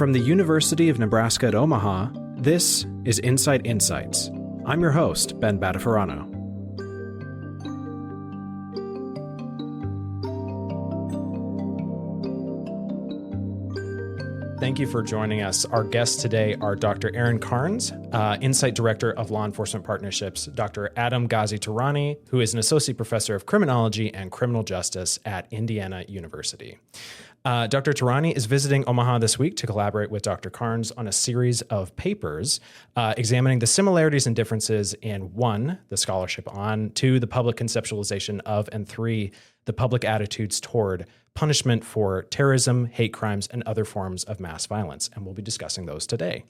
From the University of Nebraska at Omaha, this is NCITE Insights. I'm your host, Ben Badafarano. Thank you for joining us. Our guests today are Dr. Erin Kearns, NCITE Director of Law Enforcement Partnerships, Dr. Adam Ghazi-Tehrani, who is an Associate Professor of Criminology and Criminal Justice at Indiana University. Dr. Tehrani is visiting Omaha this week to collaborate with Dr. Kearns on a series of papers examining the similarities and differences in 1, the scholarship on, 2, the public conceptualization of, and 3, the public attitudes toward punishment for terrorism, hate crimes, and other forms of mass violence. And we'll be discussing those today.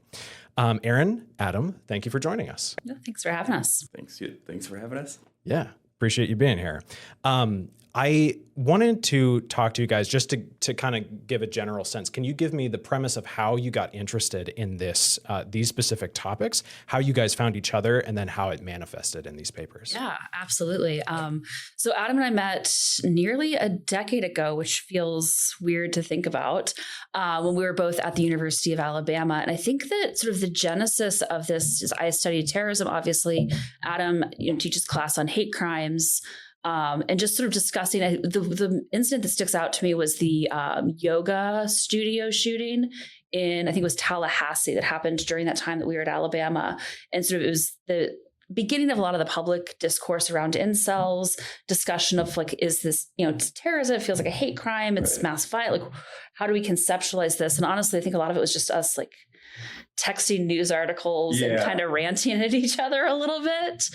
Erin, Adam, thank you for joining us. No, thanks for having us. Thanks for having us. Yeah, appreciate you being here. I wanted to talk to you guys just to kind of give a general sense. Can you give me the premise of how you got interested in these specific topics, how you guys found each other, and then how it manifested in these papers? Yeah, absolutely. So Adam and I met nearly a decade ago, which feels weird to think about, when we were both at the University of Alabama. And I think that sort of the genesis of this is I studied terrorism, obviously. Adam teaches class on hate crimes. And just sort of discussing the incident that sticks out to me was the yoga studio shooting in, I think it was Tallahassee, that happened during that time that we were at Alabama. And sort of it was the beginning of a lot of the public discourse around incels, discussion of like, is this, it's terrorism, it feels like a hate crime, it's mass violence. Like, how do we conceptualize this? And honestly, I think a lot of it was just us like texting news articles and kind of ranting at each other a little bit.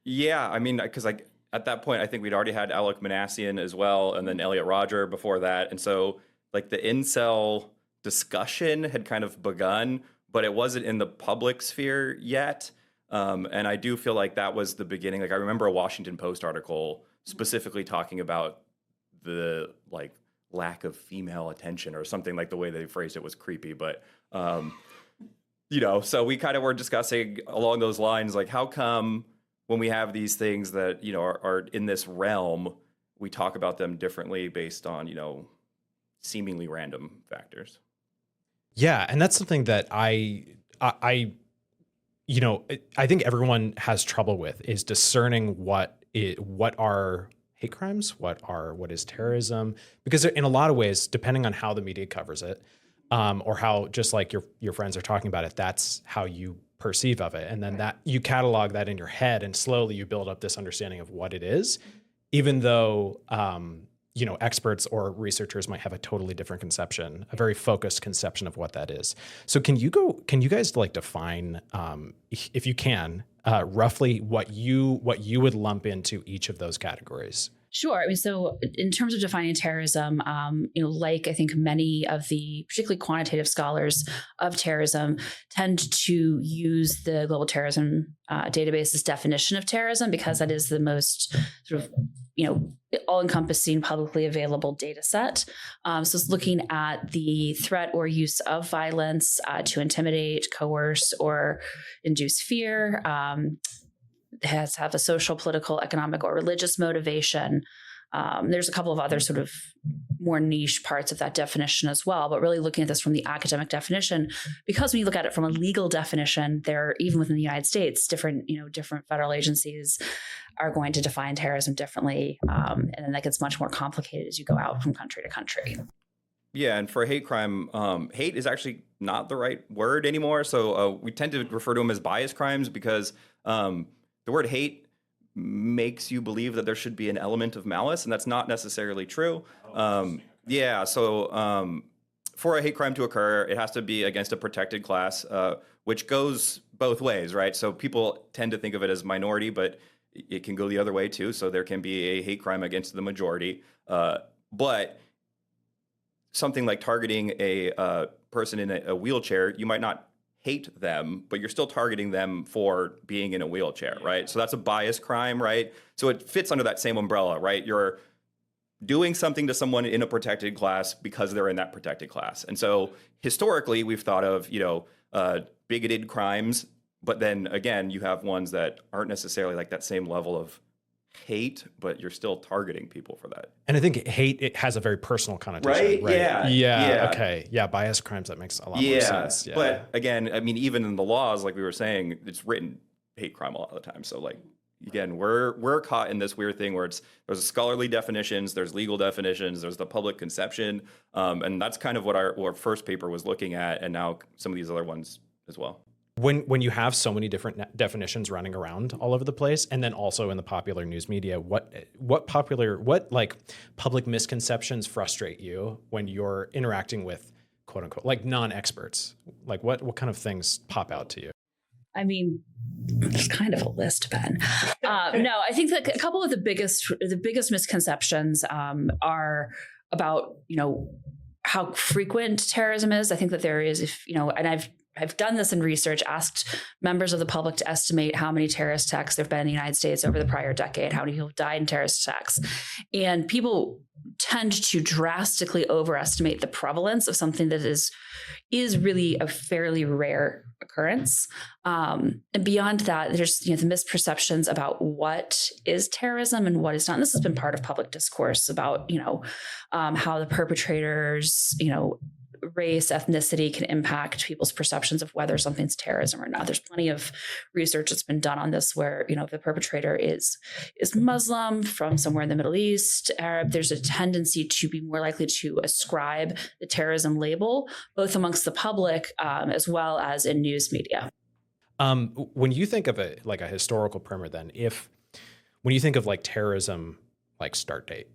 Yeah, I mean, because at that point, I think we'd already had Alec Manassian as well, and then Elliot Rodger before that. And so like the incel discussion had kind of begun, but it wasn't in the public sphere yet. And I do feel like that was the beginning. Like I remember a Washington Post article specifically talking about the like lack of female attention or something, like the way they phrased it was creepy. But, so we kind of were discussing along those lines, like how come when we have these things that, are in this realm, we talk about them differently based on, seemingly random factors. Yeah. And that's something that I think everyone has trouble with is discerning what are hate crimes, what is terrorism, because in a lot of ways, depending on how the media covers it, or how just like your friends are talking about it, that's how you perceive of it. And then that you catalog that in your head and slowly you build up this understanding of what it is, even though, experts or researchers might have a totally different conception, a very focused conception of what that is. So can you guys like define, if you can, roughly what you would lump into each of those categories? Sure. I mean, so in terms of defining terrorism, like I think many of the particularly quantitative scholars of terrorism tend to use the Global Terrorism Database's definition of terrorism because that is the most sort of, all-encompassing publicly available data set. So it's looking at the threat or use of violence to intimidate, coerce, or induce fear. Has to have a social, political, economic, or religious motivation. There's a couple of other sort of more niche parts of that definition as well, but really looking at this from the academic definition, because when you look at it from a legal definition, even within the United States, different federal agencies are going to define terrorism differently. And then that gets much more complicated as you go out from country to country. Yeah, and for a hate crime, hate is actually not the right word anymore. So we tend to refer to them as bias crimes because the word hate makes you believe that there should be an element of malice, and that's not necessarily true. So for a hate crime to occur, it has to be against a protected class, which goes both ways, right? So people tend to think of it as minority, but it can go the other way too. So there can be a hate crime against the majority. But something like targeting a person in a wheelchair, you might not hate them, but you're still targeting them for being in a wheelchair, right? So that's a bias crime, right? So it fits under that same umbrella, right? You're doing something to someone in a protected class because they're in that protected class. And so historically, we've thought of, bigoted crimes, but then again, you have ones that aren't necessarily like that same level of hate, but you're still targeting people for that. And I think hate, it has a very personal connotation, Right? Yeah. Okay. Yeah. Bias crimes. That makes a lot more sense. Yeah. But again, I mean, even in the laws, like we were saying, it's written hate crime a lot of the time. So like, again, we're caught in this weird thing where there's scholarly definitions, there's legal definitions, there's the public conception. And that's kind of what our first paper was looking at. And now some of these other ones as well. When you have so many different definitions running around all over the place, and then also in the popular news media, what like public misconceptions frustrate you when you're interacting with quote unquote like non-experts? Like what kind of things pop out to you? I mean, there's kind of a list, Ben. No, I think that a couple of the biggest misconceptions are about, how frequent terrorism is. I think that there is, and I've done this in research, asked members of the public to estimate how many terrorist attacks there have been in the United States over the prior decade, how many people have died in terrorist attacks. And people tend to drastically overestimate the prevalence of something that is really a fairly rare occurrence. And beyond that, there's the misperceptions about what is terrorism and what is not. And this has been part of public discourse about, how the perpetrators, race, ethnicity can impact people's perceptions of whether something's terrorism or not. There's plenty of research that's been done on this where, if the perpetrator is Muslim from somewhere in the Middle East, Arab, there's a tendency to be more likely to ascribe the terrorism label, both amongst the public as well as in news media. When you think of a historical primer, then when you think of like terrorism, like start date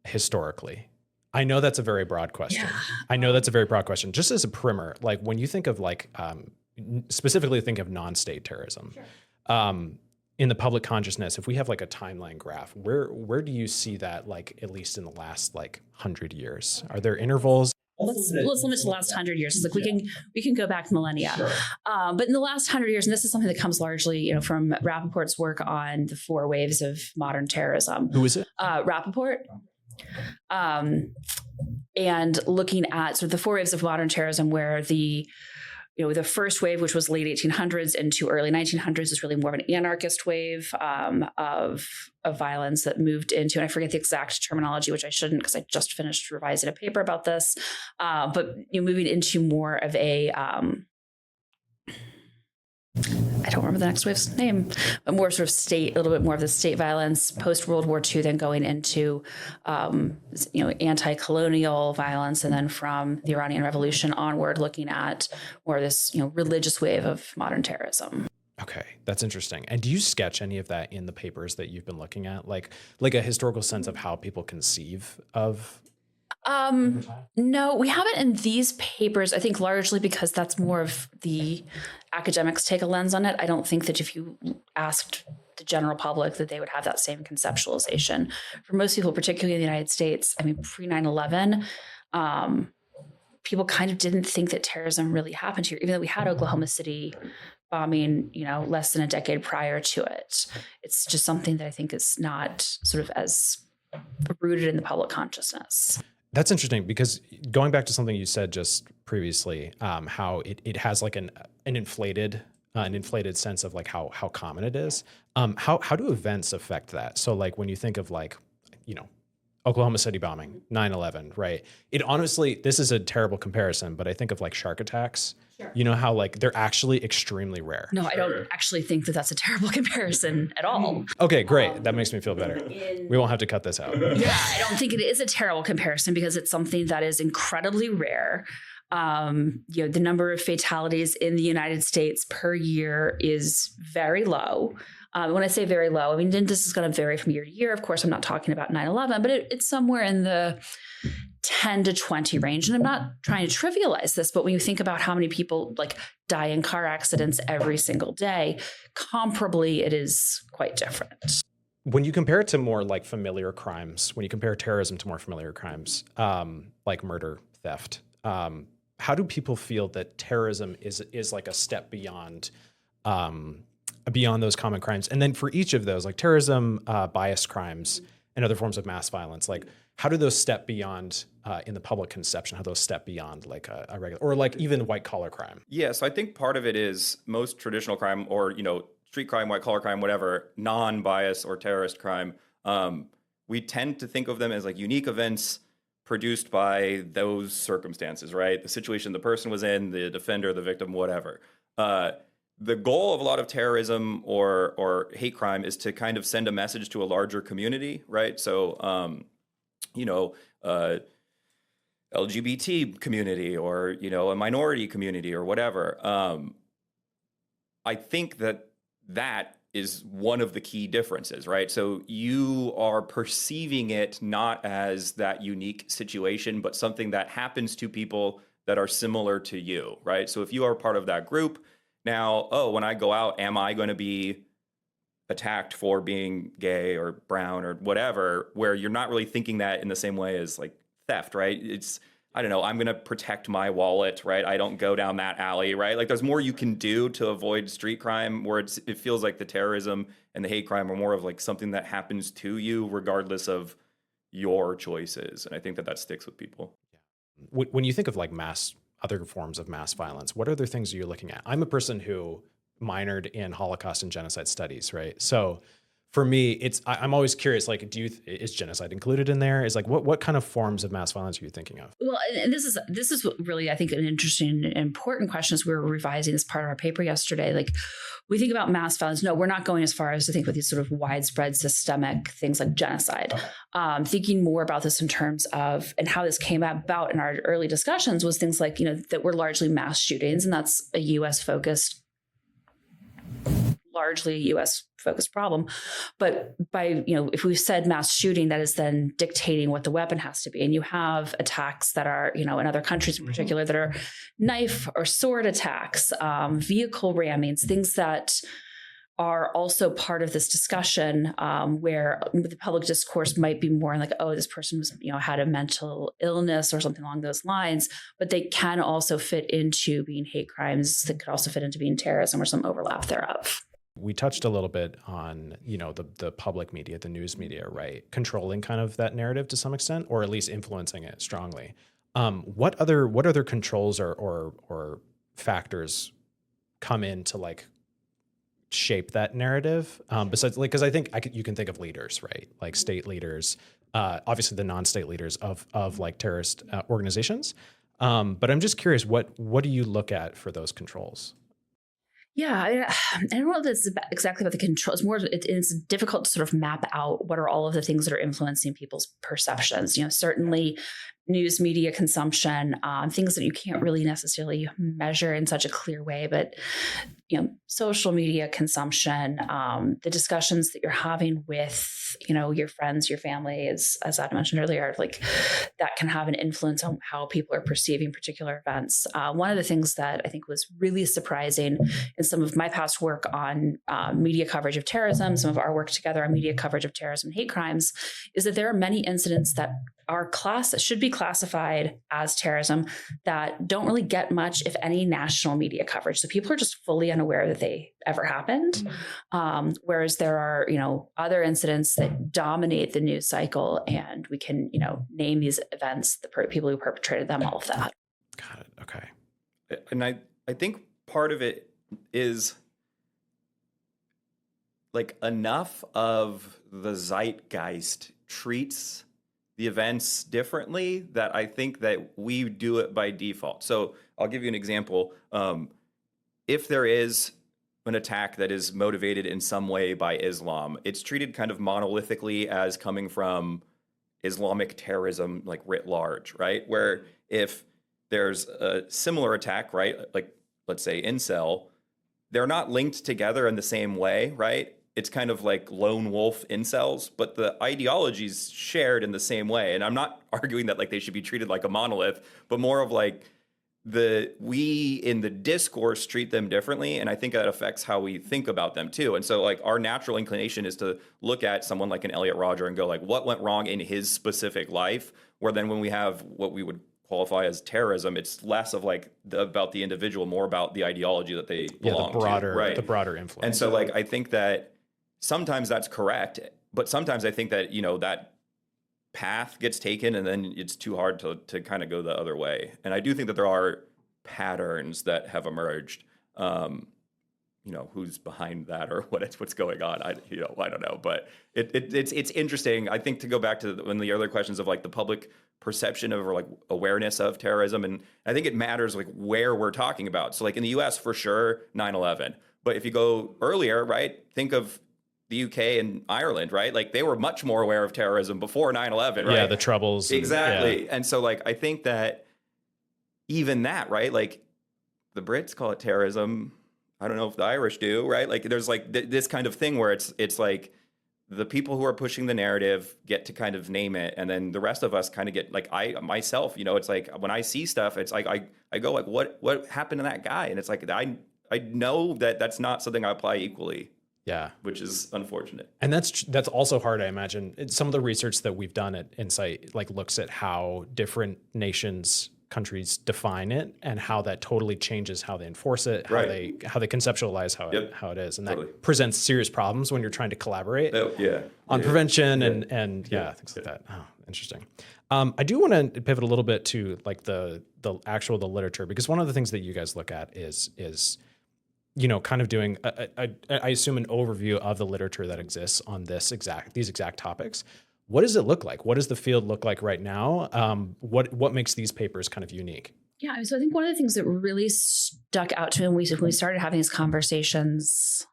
historically, I know that's a very broad question. Yeah. I know that's a very broad question. Just as a primer, like when you think of specifically think of non-state terrorism, sure. In the public consciousness, if we have like a timeline graph, where do you see that, like at least in the last 100 years? Are there intervals? Let's limit to the last 100 years. It's like we can go back millennia, sure. But in the last 100 years, and this is something that comes largely, from Rappaport's work on the 4 waves of modern terrorism. Who is it? Rappaport. And looking at sort of the 4 waves of modern terrorism, where the first wave, which was late 1800s into early 1900s, is really more of an anarchist wave of violence that moved into, and I forget the exact terminology, which I shouldn't because I just finished revising a paper about this, but moving into more of a I don't remember the next wave's name, but more sort of a little bit more of the state violence post World War II, then going into, anti-colonial violence. And then from the Iranian Revolution onward, looking at more of this, religious wave of modern terrorism. Okay, that's interesting. And do you sketch any of that in the papers that you've been looking at? Like a historical sense of how people conceive of? No, we haven't in these papers, I think largely because that's more of the academics take a lens on it. I don't think that if you asked the general public that they would have that same conceptualization. For most people, particularly in the United States, I mean, pre 9/11, people kind of didn't think that terrorism really happened here, even though we had Oklahoma City bombing, less than a decade prior to it. It's just something that I think is not sort of as rooted in the public consciousness. That's interesting because going back to something you said just previously, how it has like an inflated sense of like how common it is. How do events affect that? So like when you think of Oklahoma City bombing, 9/11, right? It honestly, this is a terrible comparison, but I think of like shark attacks. Sure. You know how like they're actually extremely rare. No, I don't actually think that that's a terrible comparison at all. Okay, great. That makes me feel better. We won't have to cut this out. Yeah, I don't think it is a terrible comparison because it's something that is incredibly rare. The number of fatalities in the United States per year is very low. When I say very low, I mean, this is going to vary from year to year. Of course, I'm not talking about 9/11, but it's somewhere in the 10 to 20 range. And I'm not trying to trivialize this, but when you think about how many people die in car accidents every single day, comparably, it is quite different. When you compare it to more like familiar crimes, when you compare terrorism to more familiar crimes, like murder, theft, how do people feel that terrorism is like a step beyond those common crimes? And then for each of those, like terrorism, bias crimes, and other forms of mass violence, like how do those step beyond in the public conception? How do those step beyond like a regular or like even white collar crime? Yeah, so I think part of it is most traditional crime or street crime, white collar crime, whatever, non-bias or terrorist crime, we tend to think of them as like unique events produced by those circumstances, right? The situation the person was in, the defender, the victim, whatever. The goal of a lot of terrorism or hate crime is to kind of send a message to a larger community, right? So, LGBT community or, a minority community or whatever. I think that is one of the key differences, right? So you are perceiving it not as that unique situation, but something that happens to people that are similar to you, right? So if you are part of that group, now, when I go out, am I going to be attacked for being gay or brown or whatever, where you're not really thinking that in the same way as like theft, right? I don't know, I'm going to protect my wallet, right? I don't go down that alley, right? Like there's more you can do to avoid street crime where it feels like the terrorism and the hate crime are more of like something that happens to you regardless of your choices. And I think that sticks with people. When you think of like other forms of mass violence, what other things are you looking at? I'm a person who minored in Holocaust and genocide studies, right? So for me, I'm always curious, like, is genocide included in there? Is like, what kind of forms of mass violence are you thinking of? Well, and this is what really, I think, an interesting and important question as we were revising this part of our paper yesterday. Like, we think about mass violence. No, we're not going as far as to think about these sort of widespread systemic things like genocide. Thinking more about this in terms of, and how this came about in our early discussions was things like, that were largely mass shootings, and that's a largely U.S. focused problem. But by, if we've said mass shooting, that is then dictating what the weapon has to be. And you have attacks that are, in other countries in particular, that are knife or sword attacks, vehicle rammings, things that are also part of this discussion, where the public discourse might be more like, this person was, had a mental illness or something along those lines, but they can also fit into being hate crimes. That could also fit into being terrorism or some overlap thereof. We touched a little bit on, the public media, the news media, right? Controlling kind of that narrative to some extent, or at least influencing it strongly. What other controls or factors come in to like shape that narrative? Besides, like, because I think you can think of leaders, right? Like state leaders, obviously the non-state leaders of like terrorist organizations. But I'm just curious, what do you look at for those controls? Yeah, I don't know if it's exactly about the control. It's more, it's difficult to sort of map out what are all of the things that are influencing people's perceptions. Certainly news media consumption, things that you can't really necessarily measure in such a clear way, but social media consumption, the discussions that you're having with your friends, your family, as Adam mentioned earlier, like that can have an influence on how people are perceiving particular events. One of the things that I think was really surprising in some of my past work on media coverage of terrorism, some of our work together on media coverage of terrorism and hate crimes, is that there are many incidents that should be classified as terrorism that don't really get much, if any, national media coverage. So people are just fully unaware that they ever happened. Whereas there are, other incidents that dominate the news cycle, and we can, name these events, the people who perpetrated them, all of that. Got it. Okay. And I think part of it is like enough of the zeitgeist treats the events differently that I think that we do it by default. So I'll give you an example. If there is an attack that is motivated in some way by Islam, it's treated kind of monolithically as coming from Islamic terrorism, like writ large, right? Where if there's a similar attack, right, like let's say incel, they're not linked together in the same way, right? It's kind of like lone wolf incels, but the ideology is shared in the same way. And I'm not arguing that like they should be treated like a monolith, but more of like we in the discourse treat them differently. And I think that affects how we think about them too. And so like our natural inclination is to look at someone like an Elliot Rodger and go like, what went wrong in his specific life? Where then when we have what we would qualify as terrorism, it's less of like about the individual, more about the ideology that they belong to. Right. The broader influence. And so like, I think that sometimes that's correct, but sometimes I think that, that path gets taken and then it's too hard to kind of go the other way. And I do think that there are patterns that have emerged. who's behind that or what's going on. I don't know, but it's interesting. I think to go back to one of the earlier questions of like the public perception of or like awareness of terrorism, and I think it matters like where we're talking about. So like in the U.S. for sure, 9/11. But if you go earlier, right, think of the UK and Ireland, right? Like they were much more aware of terrorism before 9/11, right? Yeah, the Troubles. Exactly. And so like I think that even that, right? Like the Brits call it terrorism. I don't know if the Irish do, right? Like there's like this kind of thing where it's like the people who are pushing the narrative get to kind of name it, and then the rest of us kind of get like I myself, it's like when I see stuff, it's like I go like what happened to that guy, and it's like I know that that's not something I apply equally. Yeah, which is unfortunate. And that's also hard, I imagine. Some of the research that we've done at NCITE like looks at how different nations, countries define it, and how that totally changes how they enforce it, how they conceptualize how it is, and that presents serious problems when you're trying to collaborate on prevention and things like that. Oh, interesting. I do want to pivot a little bit to like the literature, because one of the things that you guys look at is kind of doing, I assume, an overview of the literature that exists on these exact topics. What does it look like? What does the field look like right now? What makes these papers kind of unique? Yeah, so I think one of the things that really stuck out to me when we started having these conversations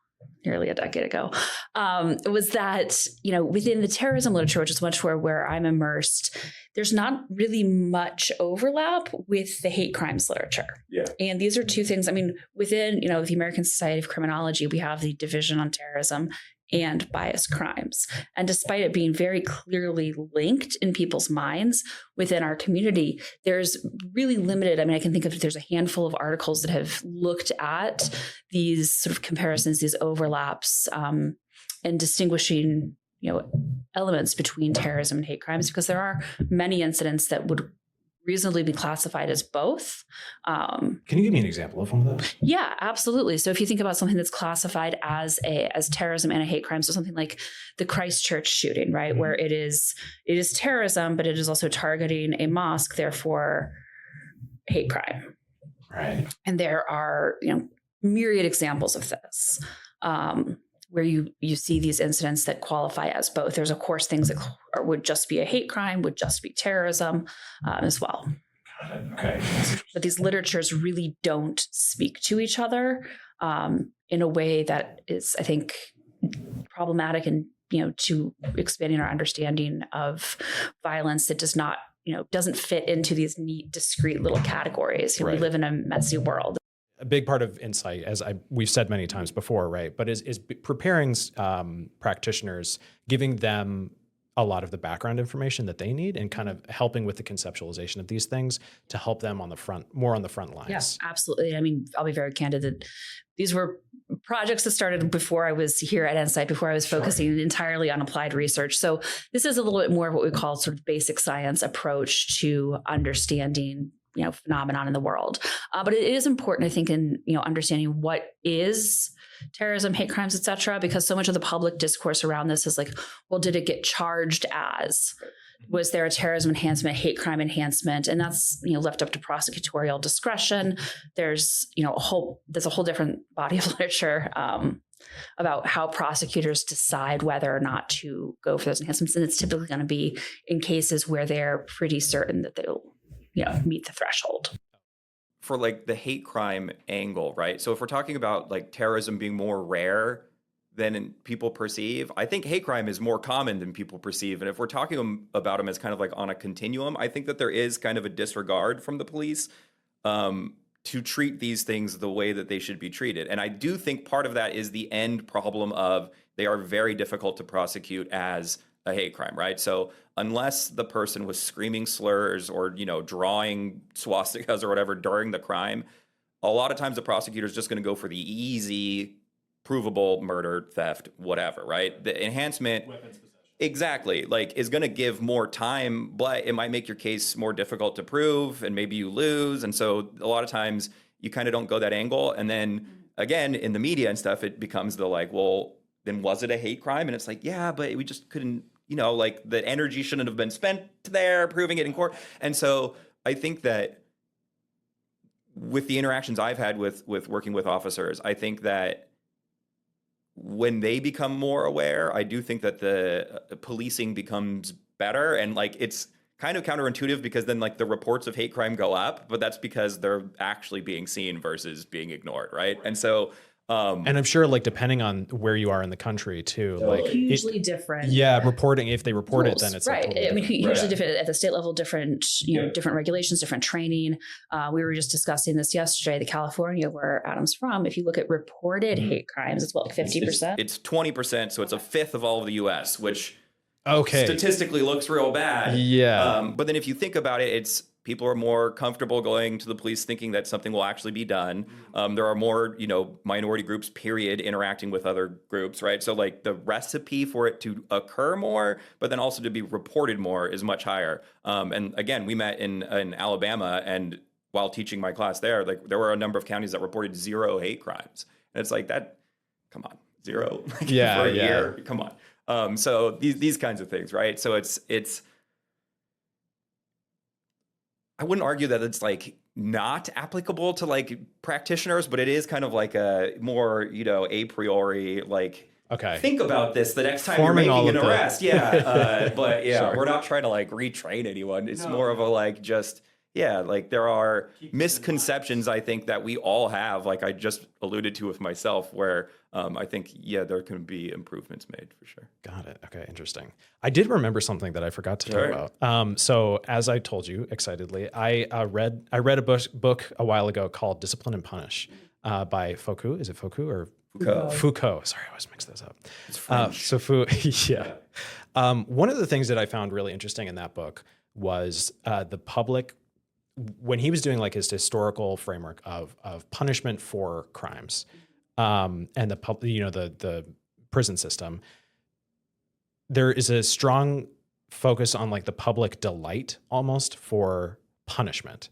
nearly a decade ago, was that, within the terrorism literature, which is much where I'm immersed, there's not really much overlap with the hate crimes literature. Yeah. And these are two things, within, the American Society of Criminology, we have the Division on Terrorism and Bias Crimes. And despite it being very clearly linked in people's minds within our community, there's really limited, I can think of, there's a handful of articles that have looked at these sort of comparisons, these overlaps, and distinguishing, elements between terrorism and hate crimes, because there are many incidents that would reasonably be classified as both. Can you give me an example of one of those? Yeah, absolutely. So if you think about something that's classified as terrorism and a hate crime, so something like the Christchurch shooting, right, where it is terrorism, but it is also targeting a mosque, therefore hate crime. Right. And there are myriad examples of this. Where you see these incidents that qualify as both. There's, of course, things that would just be a hate crime, would just be terrorism as well. Got it. Okay. But these literatures really don't speak to each other in a way that is, I think, problematic and, to expanding our understanding of violence that does not, doesn't fit into these neat, discrete little categories. We live in a messy world. A big part of NCITE, as we've said many times before, right, but is preparing practitioners, giving them a lot of the background information that they need, and kind of helping with the conceptualization of these things to help them more on the front lines. Yes, absolutely. I'll be very candid that these were projects that started before I was here at NCITE, before I was focusing entirely on applied research. So this is a little bit more of what we call sort of basic science approach to understanding phenomenon in the world. But it is important, I think, in, understanding what is terrorism, hate crimes, et cetera, because so much of the public discourse around this is like, well, did it get charged as? Was there a terrorism enhancement, hate crime enhancement? And that's, left up to prosecutorial discretion. There's, a whole different body of literature about how prosecutors decide whether or not to go for those enhancements. And it's typically going to be in cases where they're pretty certain that they'll meet the threshold. For like the hate crime angle, right? So if we're talking about like terrorism being more rare than people perceive, I think hate crime is more common than people perceive. And if we're talking about them as kind of like on a continuum, I think that there is kind of a disregard from the police to treat these things the way that they should be treated. And I do think part of that is the end problem of they are very difficult to prosecute as a hate crime, right? So unless the person was screaming slurs or, drawing swastikas or whatever during the crime, a lot of times the prosecutor is just going to go for the easy, provable murder, theft, whatever, right? The enhancement, weapons possession, exactly, like is going to give more time, but it might make your case more difficult to prove, and maybe you lose. And so a lot of times you kind of don't go that angle. And then again, in the media and stuff, it becomes the like, well, then was it a hate crime? And it's like, yeah, but we just couldn't, like the energy shouldn't have been spent there proving it in court. And so I think that with the interactions I've had with working with officers, I think that when they become more aware, I do think that the policing becomes better. And like, it's kind of counterintuitive because then like the reports of hate crime go up, but that's because they're actually being seen versus being ignored, right? And so and I'm sure, like, depending on where you are in the country too, like hugely different. Yeah, reporting, if they report rules, it, then it's right. like totally I mean, different. hugely different at the state level, different, different regulations, different training. We were just discussing this yesterday, the California where Adam's from. If you look at reported hate crimes, it's what, 50%? It's 20%. So it's a fifth of all of the US, which okay, statistically looks real bad. Yeah. But then if you think about it, it's people are more comfortable going to the police thinking that something will actually be done. There are more, minority groups, period, interacting with other groups, right? So like the recipe for it to occur more, but then also to be reported more is much higher. And again, we met in Alabama, and while teaching my class there, like there were a number of counties that reported 0 hate crimes. And it's like that, come on, 0 for a year, come on. So these kinds of things, right? So it's I wouldn't argue that it's like not applicable to like practitioners, but it is kind of like a more, a priori, like, okay, think about this the next time Forming you're making an all of arrest. But yeah, Sorry. we're not trying to like retrain anyone. It's more of a like just, like there are misconceptions I think that we all have, like I just alluded to with myself, where I think, there can be improvements made for sure. Got it. Okay, interesting. I did remember something that I forgot to talk about. So as I told you excitedly, I read a book a while ago called Discipline and Punish by Foucault. Is it Foucault or Foucault? Sorry, I always mix those up. It's French. One of the things that I found really interesting in that book was the public, when he was doing like his historical framework of punishment for crimes, and the prison system, there is a strong focus on like the public delight almost for punishment.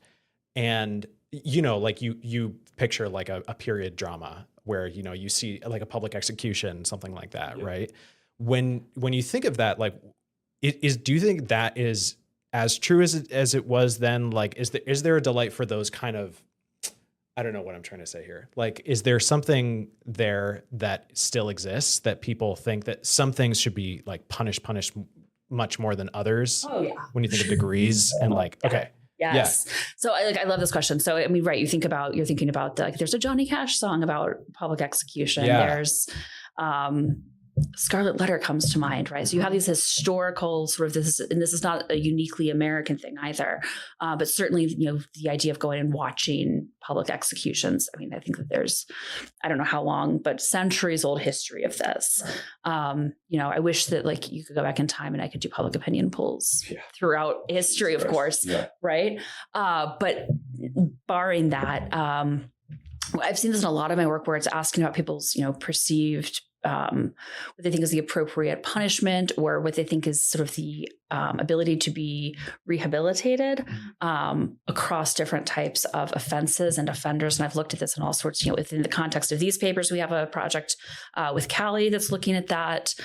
And, like you picture like a period drama where, you see like a public execution, something like that, right? When you think of that, like, do you think that is as true as it was then? Like, is there a delight for those kind of, I don't know what I'm trying to say here. Like, is there something there that still exists that people think that some things should be like punished much more than others? Oh yeah. When you think of degrees and like, okay. Yes. Yeah. So I love this question. So, I mean, right. You're thinking about like, there's a Johnny Cash song about public execution. Yeah. There's, Scarlet Letter comes to mind, right? So you have these historical sort of this is not a uniquely American thing either, but certainly, the idea of going and watching public executions. I mean, I think that there's, I don't know how long, but centuries old history of this. I wish that like you could go back in time and I could do public opinion polls throughout history, of course, right? But barring that, I've seen this in a lot of my work where it's asking about people's, perceived what they think is the appropriate punishment, or what they think is sort of the ability to be rehabilitated across different types of offenses and offenders. And I've looked at this in all sorts, within the context of these papers. We have a project with Callie that's looking at that.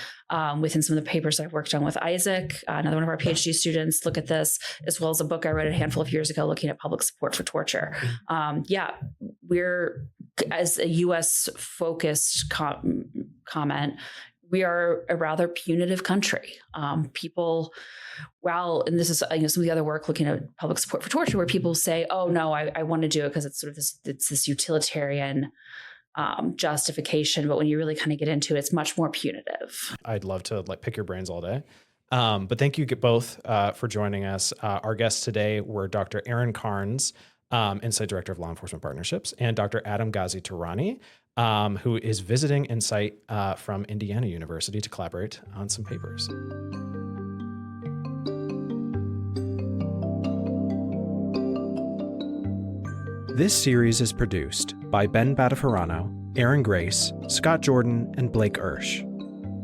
Within some of the papers I've worked on with Isaac, another one of our PhD students, look at this, as well as a book I read a handful of years ago looking at public support for torture. We're, as a U.S. focused comment, we are a rather punitive country. People, and this is some of the other work looking at public support for torture, where people say, "Oh no, I want to do it because it's sort of this utilitarian justification." But when you really kind of get into it, it's much more punitive. I'd love to like pick your brains all day. But thank you both for joining us. Our guests today were Dr. Erin Kearns, NCITE Director of Law Enforcement Partnerships, and Dr. Adam Ghazi-Tehrani, who is visiting NCITE from Indiana University to collaborate on some papers. This series is produced by Ben Badafarano, Aaron Grace, Scott Jordan, and Blake Ersch.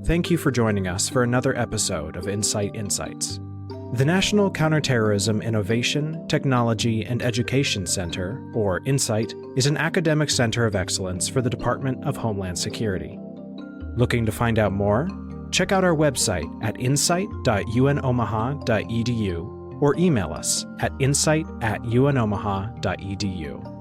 Thank you for joining us for another episode of NCITE Insights. The National Counterterrorism Innovation, Technology, and Education Center, or NCITE, is an academic center of excellence for the Department of Homeland Security. Looking to find out more? Check out our website at incite.unomaha.edu or email us at incite@unomaha.edu.